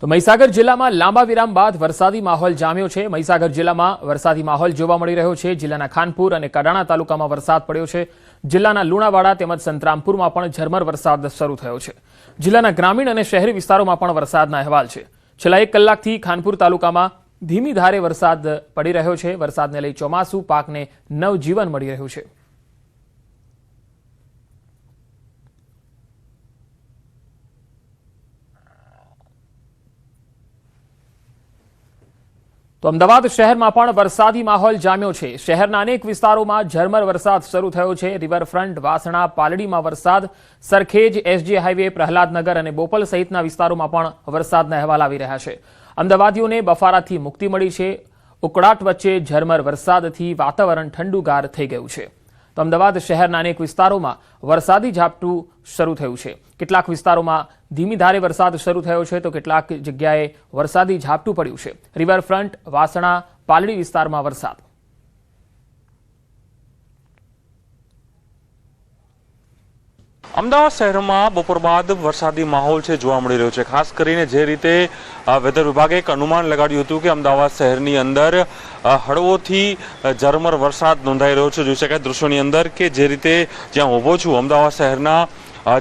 તો મહીસાગર જિલ્લામાં લાંબા વિરામ બાદ વરસાદી માહોલ જામ્યો છે। મહીસાગર જિલ્લામાં વરસાદી માહોલ જોવા મળી રહ્યો છે। જિલ્લાના ખાનપુર અને કડાણા તાલુકામાં વરસાદ પડ્યો છે। જિલ્લાના લુણાવાડા તેમજ સંતરામપુરમાં પણ ઝરમર વરસાદ શરૂ થયો છે। જિલ્લાના ગ્રામીણ અને શહેરી વિસ્તારોમાં પણ વરસાદના અહેવાલ છે। છેલ્લા 1 કલાકથી ખાનપુર તાલુકામાં ધીમી ધારે વરસાદ પડી રહ્યો છે। વરસાદને લઈ ચોમાસુ પાકને નવજીવન મળી રહ્યું છે। તો અમદાવાદ શહેરમાં પણ વરસાદી માહોલ જામ્યો છે। શહેરના અનેક વિસ્તારોમાં ઝરમર વરસાદ શરૂ થયો છે। રિવરફ્રન્ટ, વાસણા, પાલડીમાં વરસાદ, સરખેજ, એસજી હાઈવે, પ્રહલાદનગર અને બોપલ સહિતના વિસ્તારોમાં પણ વરસાદના અહેવાલ આવી રહ્યા છે। અમદાવાદીઓને બફારાથી મુક્તિ મળી છે। ઉકળાટ વચ્ચે ઝરમર વરસાદથી વાતાવરણ ઠંડુગાર થઈ ગયું છે। તો અમદાવાદ શહેરના અનેક વિસ્તારોમાં વરસાદી ઝાપટું શરૂ થયું છે। કેટલાક વિસ્તારોમાં ધીમી ધારે વરસાદ શરૂ થયો છે તો કેટલાક જગ્યાએ વરસાદી ઝાપટું પડ્યું છે। રિવરફ્રન્ટ, વાસણા, પાલડી વિસ્તારમાં વરસાદ। અમદાવાદ શહેરમાં બપોર બાદ વરસાદી માહોલ છે જોવા મળી રહ્યો છે। ખાસ કરીને જે રીતે વેધર વિભાગે એક અનુમાન લગાડ્યું હતું કે અમદાવાદ શહેરની અંદર હળવોથી ઝરમર વરસાદ નોંધાઈ રહ્યો છે। જોઈ શકાય દ્રશ્યોની અંદર કે જે રીતે જ્યાં ઊભો છું અમદાવાદ શહેરના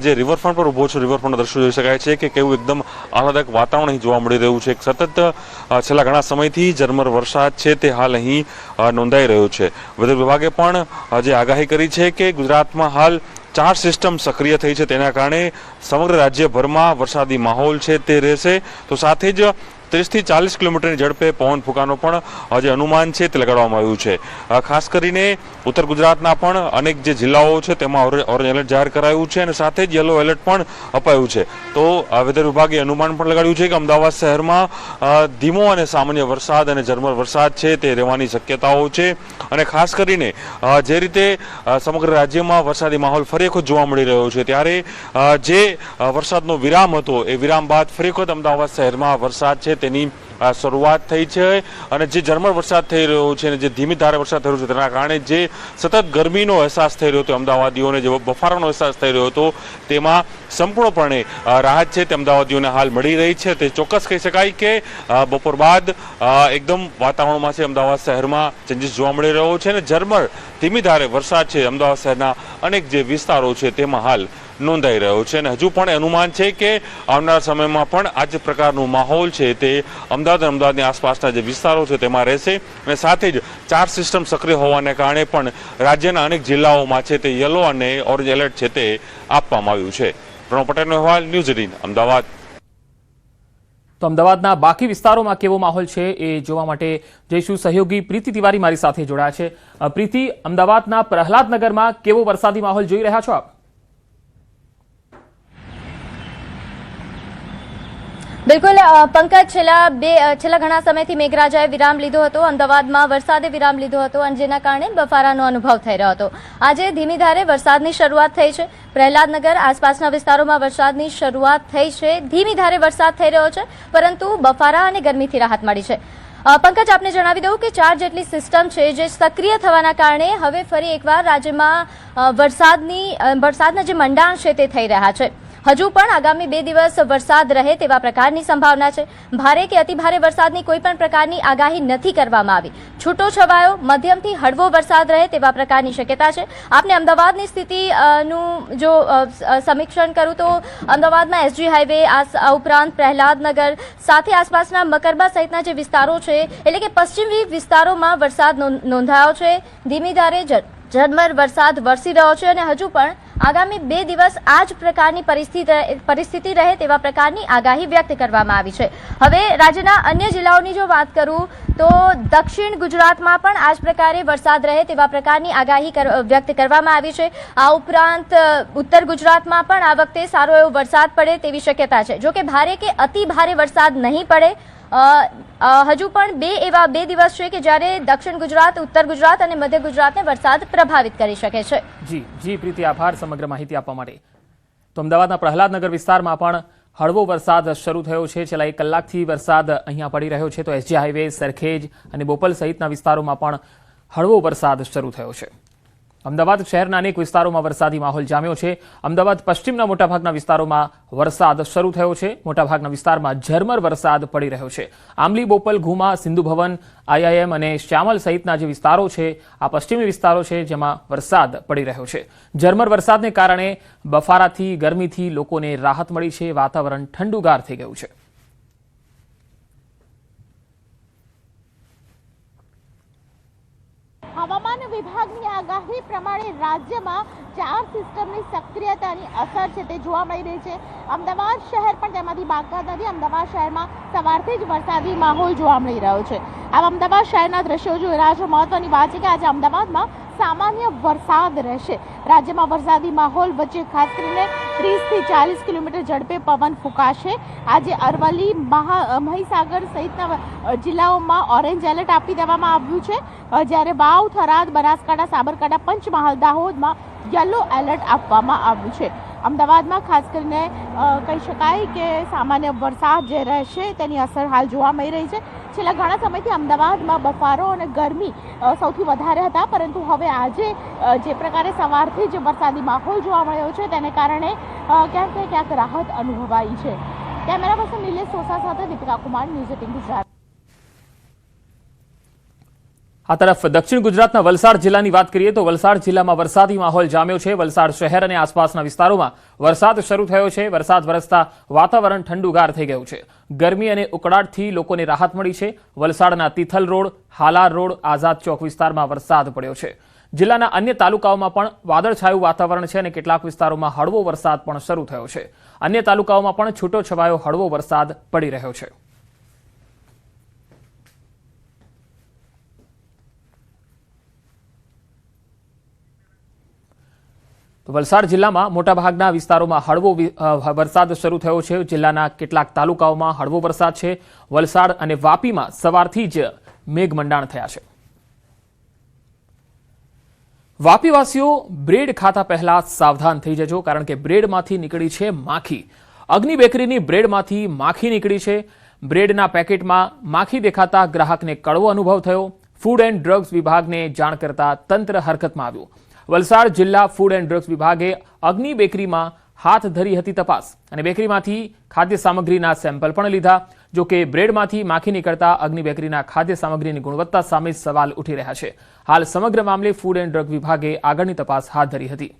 જે રિવરફ્રન્ટ પર ઊભો છું, રિવરફ્રન્ટના દ્રશ્યો જોઈ શકાય છે કે કેવું એકદમ આહલાદક વાતાવરણ અહીં જોવા મળી રહ્યું છે। સતત છેલ્લા ઘણા સમયથી ઝરમર વરસાદ છે તે હાલ અહીં નોંધાઈ રહ્યો છે। વેધર વિભાગે પણ જે આગાહી કરી છે કે ગુજરાતમાં હાલ 4 સિસ્ટમ સક્રિય થઈ છે, તેના કારણે સમગ્ર રાજ્યભરમાં વરસાદી માહોલ છે તે રહેશે। તો સાથે જ 30 થી 40 કિલોમીટરની ઝડપે પવન ફૂંકાનો પણ જે અનુમાન છે તે લગાડવામાં આવ્યું છે। ખાસ કરીને ઉત્તર ગુજરાતના પણ અનેક જે જિલ્લાઓ છે તેમાં ઓરેન્જ એલર્ટ જાહેર કરાયું છે અને સાથે જ યલો એલર્ટ પણ અપાયું છે। તો વેધર વિભાગે અનુમાન પણ લગાડ્યું છે કે અમદાવાદ શહેરમાં ધીમો અને સામાન્ય વરસાદ અને ઝરમર વરસાદ છે તે રહેવાની શક્યતાઓ છે। અને ખાસ કરીને જે રીતે સમગ્ર રાજ્યમાં વરસાદી માહોલ ફરી વખત જોવા મળી રહ્યો છે, ત્યારે જે વરસાદનો વિરામ હતો એ વિરામ બાદ ફરી વખત અમદાવાદ શહેરમાં વરસાદ છે તેની શરૂઆત થઈ છે। અને જે ઝરમર વરસાદ થઈ રહ્યો છે અને જે ધીમી ધારે વરસાદ થઈ રહ્યો છે તેના કારણે જે સતત ગરમીનો અહેસાસ થઈ રહ્યો હતો અમદાવાદીઓને, જે બફારાનો અહેસાસ થઈ રહ્યો હતો તેમાં સંપૂર્ણપણે રાહત છે તે અમદાવાદીઓને હાલ મળી રહી છે। તે ચોક્કસ કહી શકાય કે બપોર બાદ એકદમ વાતાવરણમાં છે અમદાવાદ શહેરમાં ચેન્જીસ જોવા મળી રહ્યો છે અને ઝરમર ધીમી ધારે વરસાદ છે અમદાવાદ શહેરના અનેક જે વિસ્તારો છે તેમાં હાલ નોંધાઈ રહ્યો છે। અને હજુ પણ અનુમાન છે કે આવનારા સમયમાં પણ આ જ પ્રકારનો માહોલ છે તે અમદાવાદ અને અમદાવાદની આસપાસના જે વિસ્તારો છે તેમાં રહેશે। અને સાથે જ 4 સિસ્ટમ સક્રિય હોવાને કારણે પણ રાજ્યના અનેક જિલ્લાઓમાં છે તે યલો અને ઓરેન્જ એલર્ટ છે તે આપવામાં આવ્યું છે। પ્રણવ પટેલનો અહેવાલ, ન્યૂઝ 18 અમદાવાદ। તો અમદાવાદના બાકી વિસ્તારોમાં કેવો માહોલ છે એ જોવા માટે જઈશું। સહયોગી પ્રીતિ તિવારી મારી સાથે જોડાયા છે। પ્રીતિ, અમદાવાદના પ્રહલાદનગરમાં કેવો વરસાદી માહોલ જોઈ રહ્યા છો આપ? બિલકુલ પંકજ, છેલ્લા ઘણા સમયથી મેઘરાજાએ વિરામ લીધો હતો। અમદાવાદમાં વરસાદે વિરામ લીધો હતો અને જેના કારણે બફારાનો અનુભવ થઈ રહ્યો હતો। આજે ધીમી ધારે વરસાદની શરૂઆત થઈ છે। પ્રહલાદનગર આસપાસના વિસ્તારોમાં વરસાદની શરૂઆત થઈ છે। ધીમી ધારે વરસાદ થઈ રહ્યો છે, પરંતુ બફારા અને ગરમીથી રાહત મળી છે। પંકજ, આપને જણાવી દઉં કે 4 જેટલી સિસ્ટમ છે જે સક્રિય થવાના કારણે હવે ફરી એકવાર રાજ્યમાં વરસાદના જે મંડાણ છે તે થઈ રહ્યા છે। હજુ પણ આગામી 2 દિવસ વરસાદ રહે તેવા પ્રકારની સંભાવના છે। ભારે કે અતિભારે વરસાદની કોઈ પણ પ્રકારની આગાહી નથી કરવામાં આવી। છૂટો છવાયો મધ્યમથી હળવો વરસાદ રહે તેવા પ્રકારની શક્યતા છે। આપને અમદાવાદની સ્થિતિનું જો સમીક્ષણ કરું તો અમદાવાદમાં એસજી હાઈવે, આ ઉપરાંત પ્રહલાદનગર સાથે આસપાસના મકરબા સહિતના જે વિસ્તારો છે એટલે કે પશ્ચિમી વિસ્તારોમાં વરસાદ નોંધાયો છે। ધીમી ધારે ઝરમર વરસાદ વરસી રહ્યો છે અને હજુ પણ આગામી 2 દિવસ આ જ પ્રકારની પરિસ્થિતિ રહે તેવા પ્રકારની આગાહી વ્યક્ત કરવામાં આવી છે। હવે રાજ્યના અન્ય જિલ્લાઓની જો વાત કરું તો દક્ષિણ ગુજરાતમાં પણ આ જ પ્રકારે વરસાદ રહે તેવા પ્રકારની આગાહી વ્યક્ત કરવામાં આવી છે। આ ઉપરાંત ઉત્તર ગુજરાતમાં પણ આ વખતે સારો એવો વરસાદ પડે તેવી શક્યતા છે। જો કે ભારે કે અતિ ભારે વરસાદ નહીં પડે। હજુ પણ 2 દિવસ છે કે જ્યારે દક્ષિણ ગુજરાત, ઉત્તર ગુજરાત અને મધ્ય ગુજરાતને વરસાદ પ્રભાવિત કરી શકે છે। જી પ્રીતિ, આભાર સમગ્ર માહિતી આપવા માટે। તો અમદાવાદના પ્રહલાદનગર વિસ્તારમાં પણ હળવો વરસાદ શરૂ થયો છે। છેલ્લા 1 કલાકથી વરસાદ અહીંયા પડી રહ્યો છે। તો એસજી હાઈવે, સરખેજ અને બોપલ સહિતના વિસ્તારોમાં પણ હળવો વરસાદ શરૂ થયો છે। અમદાવાદ શહેરના અનેક વિસ્તારોમાં વરસાદી માહોલ જામ્યો છે. અમદાવાદ પશ્ચિમના મોટાભાગના વિસ્તારોમાં વરસાદ શરૂ થયો છે. મોટાભાગના વિસ્તારમાં ઝરમર વરસાદ પડી રહ્યો છે. આંબલી, બોપલ, ઘુમા, સિંધુ ભવન, IIM અને શ્યામલ સહિતના જે વિસ્તારો છે આ પશ્ચિમી વિસ્તારો છે જેમાં વરસાદ પડી રહ્યો છે. ઝરમર વરસાદને કારણે બફારાથી, ગરમીથી લોકોને રાહત મળી છે. વાતાવરણ ઠંડુગાર થઈ ગયું છે. હવામાન વિભાગની આગાહી પ્રમાણે રાજ્યમાં 4 સિસ્ટમની સક્રિયતાની અસર છે તે જોવા મળી રહી છે. અમદાવાદ શહેર પણ તેમાંથી બાકાત નથી. અમદાવાદ શહેરમાં સવારથી જ વરસાદી માહોલ જોવા મળી રહ્યો છે. આ અમદાવાદ શહેરના દ્રશ્યો જોઈ રહ્યા છો. મહત્વની વાત છે કે આજે અમદાવાદમાં સામાન્ય વરસાદ રહેશે. રાજ્યમાં વરસાદી માહોલ વચ્ચે ખાસ કરીને 30 થી 40 કિલોમીટર ઝડપે પવન ફૂંકાશે. આજે અરવલ્લી, મહીસાગર સહિતના જિલ્લાઓમાં ઓરેન્જ એલર્ટ આપી દેવામાં આવ્યું છે, જ્યારે વાવ, થરાદ, બનાસકાંઠા, સાબરકાંઠા, પંચમહાલ, દાહોદમાં યલો એલર્ટ આપવામાં આવ્યું છે. અમદાવાદમાં ખાસ કરીને કહી શકાય કે સામાન્ય વરસાદ જે રહેશે તેની અસર હાલ જોવા મળી રહી છે. છેલ્લા ઘણા સમયથી અમદાવાદમાં બફારો અને ગરમી સૌથી વધારે હતા, પરંતુ હવે આજે જે પ્રકારે સવારથી જ વરસાદી માહોલ જોવા મળ્યો છે તેને કારણે ક્યાંક ને ક્યાંક રાહત અનુભવાઈ છે. કેમેરા પર્સન નિલેશ સોસા સાથે દીપિકા કુમાર, ન્યૂઝ 18 ગુજરાત. આ તરફ દક્ષિણ ગુજરાતના વલસાડ જિલ્લાની વાત કરીએ તો વલસાડ જિલ્લામાં વરસાદી માહોલ જામ્યો છે. વલસાડ શહેર અને આસપાસના વિસ્તારોમાં વરસાદ શરૂ થયો છે. વરસાદ વરસતા વાતાવરણ ઠંડુગાર થઈ ગયું છે. ગરમી અને ઉકળાટથી લોકોને રાહત મળી છે. વલસાડના તિથલ રોડ, હાલાર રોડ, આઝાદ ચોક વિસ્તારમાં વરસાદ પડ્યો છે. જિલ્લાના અન્ય તાલુકાઓમાં પણ વાદળછાયું વાતાવરણ છે અને કેટલાક વિસ્તારોમાં હળવો વરસાદ પણ શરૂ થયો છે. અન્ય તાલુકાઓમાં પણ છૂટો છવાયો હળવો વરસાદ પડી રહ્યો છે. વલસાડ જિલ્લામાં મોટાભાગના વિસ્તારોમાં હળવો વરસાદ શરૂ થયો છે. જિલ્લાના કેટલાક તાલુકાઓમાં હળવો વરસાદ છે. વલસાડ અને વાપીમાં સવારથી જ મેઘમંડાણ થયા છે. વાપીવાસીઓ બ્રેડ ખાતા પહેલા સાવધાન થઈ જજો, કારણ કે બ્રેડમાંથી નીકળી છે માખી. અગ્નિ બેકરીની બ્રેડમાંથી માખી નીકળી છે. બ્રેડના પેકેટમાં માખી દેખાતા ગ્રાહકને કડવો અનુભવ થયો. ફૂડ એન્ડ ડ્રગ્સ વિભાગને જાણ કરતા તંત્ર હરકતમાં આવ્યું. વલસાડ જિલ્લા ફૂડ એન્ડ ડ્રગ્સ વિભાગે અગ્નિ બેકરીમાં હાથ ધરી હતી તપાસ અને બેકરીમાંથી ખાદ્ય સામગ્રીના સેમ્પલ પણ લીધા. જો કે બ્રેડમાંથી માખી નીકળતા અગ્નિ બેકરીના ખાદ્ય સામગ્રીની ગુણવત્તા સામે સવાલ ઉઠી રહ્યા છે. હાલ સમગ્ર મામલે ફૂડ એન્ડ ડ્રગ વિભાગે આગળની તપાસ હાથ ધરી હતી.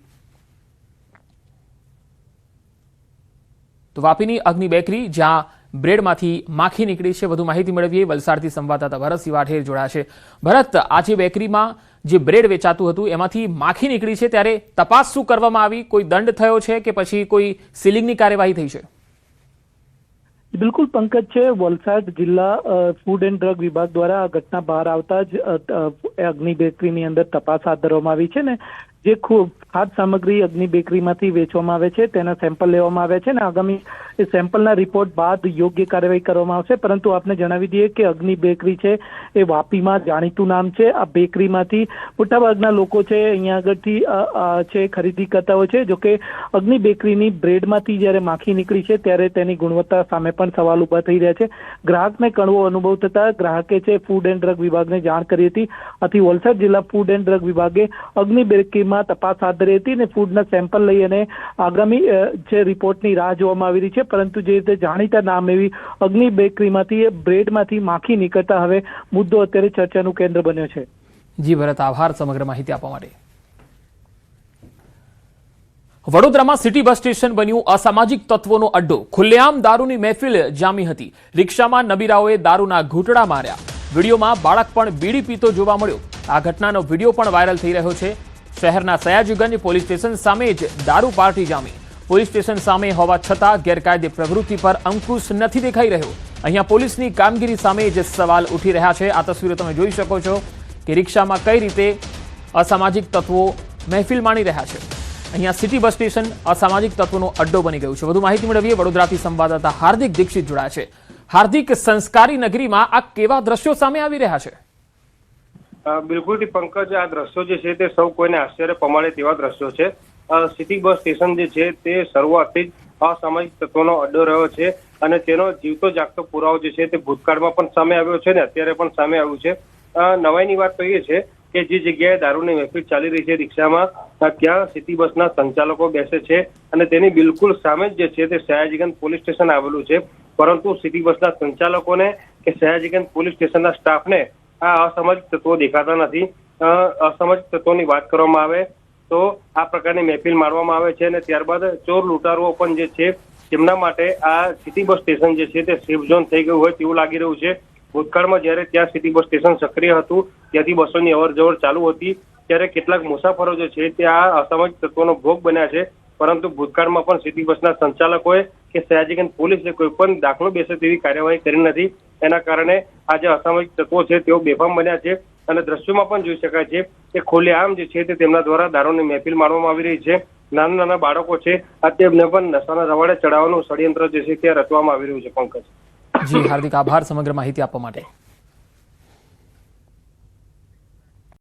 તો વાપીની અગ્નિ બેકરી જ્યાં બ્રેડમાંથી માખી નીકળી છે, વધુ માહિતી મેળવીએ. વલસાડથી સંવાદદાતા ભરત વાઢેર જોડાયા છે. ભરત, આજે બેકરીમાં જે બ્રેડ વેચાતું હતું એમાંથી માખી નીકળી છે, ત્યારે તપાસ શું કરવામાં આવી? કોઈ દંડ થયો છે કે પછી કોઈ સીલિંગની કાર્યવાહી થઈ છે? બિલકુલ પંકજ છે. વલસાડ જિલ્લા ફૂડ એન્ડ ડ્રગ વિભાગ દ્વારા આ ઘટના બહાર આવતા જ અગ્નિ બેકરીની અંદર તપાસ હાથ ધરવામાં આવી છે ને જે ખાદ્ય સામગ્રી અગ્નિ બેકરીમાંથી વેચવામાં આવે છે તેના સેમ્પલ લેવામાં આવ્યા છે ને આગામી સેમ્પલના રિપોર્ટ બાદ યોગ્ય કાર્યવાહી કરવામાં આવશે. પરંતુ આપને જણાવી દઈએ કે અગ્નિ બેકરી છે એ વાપીમાં જાણીતું નામ છે. આ બેકરીમાંથી મોટાભાગના લોકો છે અહીંયા આગળથી છે ખરીદી કરતા હોય છે. જોકે અગ્નિ બેકરીની બ્રેડમાંથી જ્યારે માખી નીકળી છે ત્યારે તેની ગુણવત્તા સામે પણ સવાલ ઉભા થઈ રહ્યા છે. ગ્રાહકને કડવો અનુભવ થતા ગ્રાહકે છે ફૂડ એન્ડ ડ્રગ વિભાગને જાણ કરી હતી. આથી વલસાડ જિલ્લા ફૂડ એન્ડ ડ્રગ વિભાગે અગ્નિ બેકરીમાં તપાસ હાથ ધરી હતી અને ફૂડના સેમ્પલ લઈ અને આગામી જે રિપોર્ટની રાહ જોવામાં આવી રહી છે. પરંતુ જે રીતે જાણીતા નામ એવી અગ્નિ બેકરીમાંથી બ્રેડમાંથી માખી નીકળતા હવે મુદ્દો અત્યારે ચર્ચાનું કેન્દ્ર બન્યો છે. જી ભરત, આભાર સમગ્ર માહિતી આપવા માટે. વડોદરામાં સિટી બસ સ્ટેશન બન્યું અસામાજિક તત્વોનો અડ્ડો. ખુલ્લેઆમ દારૂની મહેફિલ જામી હતી. રિક્ષામાં નબીરાઓએ દારૂના ઘૂંટડા માર્યા. વિડીયોમાં બાળક પણ બીડી પીતો જોવા મળ્યો. આ ઘટનાનો વિડીયો પણ વાયરલ થઈ રહ્યો છે. શહેરના સયાજીગંજ પોલીસ સ્ટેશન સામે જ દારૂ પાર્ટી જામી. પોલીસ સ્ટેશન સામે હોવા છતાં ગેરકાયદે પ્રવૃત્તિ પર અંકુશ નથી દેખાઈ રહ્યો. અહીંયા પોલીસની કામગીરી સામે જ સવાલ ઉઠી રહ્યા છે. આ તસવીરો તમે જોઈ શકો છો કે રિક્ષામાં કઈ રીતે અસામાજિક તત્વો મહેફિલ માણી રહ્યા છે. અહીંયા સિટી બસ સ્ટેશન અસામાજિક તત્વોનો અડ્ડો બની ગયું છે. વધુ માહિતી મેળવીએ. વડોદરાથી સંવાદદાતા હાર્દિક દીક્ષિત જોડાયા છે. હાર્દિક, સંસ્કારી નગરીમાં આ કેવા દ્રશ્યો સામે આવી રહ્યા છે? બિલકુલ પંકજ, આ દ્રશ્યો જે છે તે સૌ કોઈને આશ્ચર્ય પમાડે તેવા દ્રશ્યો છે. સિટી બસ સ્ટેશન જે છે તે શરૂઆતથી જ અસામાજિક તત્વોનો અડ્ડો રહ્યો છે અને તેનો જીવતો જાગતો પુરાવો જે છે તે ભૂતકાળમાં પણ સામે આવ્યો છે ને અત્યારે પણ સામે આવ્યું છે. નવાઈની વાત તો એ છે કે જે જગ્યાએ દારૂની મહેફિલ ચાલી રહી છે રિક્ષામાં, ત્યાં સિટી બસના સંચાલકો બેસે છે અને તેની બિલકુલ સામે જ જે છે તે સયાજીગંજ પોલીસ સ્ટેશન આવેલું છે. પરંતુ સિટી બસના સંચાલકોને કે સયાજીગંજ પોલીસ સ્ટેશનના સ્ટાફને આ અસામાજિક તત્વો દેખાતા નથી. અસામાજિક તત્વોની વાત કરવામાં આવે તો આ પ્રકારની મહેફિલ મારવામાં આવે છે અને ત્યારબાદ ચોર લૂંટારુઓ પણ જે છે તેમના માટે આ સિટી બસ સ્ટેશન જે છે તે સેફ ઝોન થઈ ગયું હોય તેવું લાગી રહ્યું છે. ભૂતકાળમાં જ્યારે ત્યાં સિટી બસ સ્ટેશન સક્રિય હતું, ત્યાંથી બસોની અવરજવર ચાલુ હતી, ત્યારે કેટલાક મુસાફરો જે છે તે આ અસામાજિક તત્વોનો ભોગ બન્યા છે. પરંતુ ભૂતકાળમાં પણ સિટી બસના સંચાલકોએ કે સયાજીગંજ પોલીસે કોઈ પણ દાખલો બેસે તેવી કાર્યવાહી કરી નથી. એના કારણે આ જે અસામાજિક તત્વો છે તેઓ બેફામ બન્યા છે અને દ્રશ્યોમાં પણ જોઈ શકાય છે કે ખુલ્લેઆમ જે છે તે તેમના દ્વારા દારૂની મહેફિલ મારવામાં આવી રહી છે. નાના નાના બાળકો છે, આ તેમને પણ નશાના રવાડે ચડાવવાનું ષડયંત્ર જે છે તે રચવામાં આવી રહ્યું છે. પંકજ. જી હાર્દિક આભાર સમગ્ર માહિતી આપવા માટે.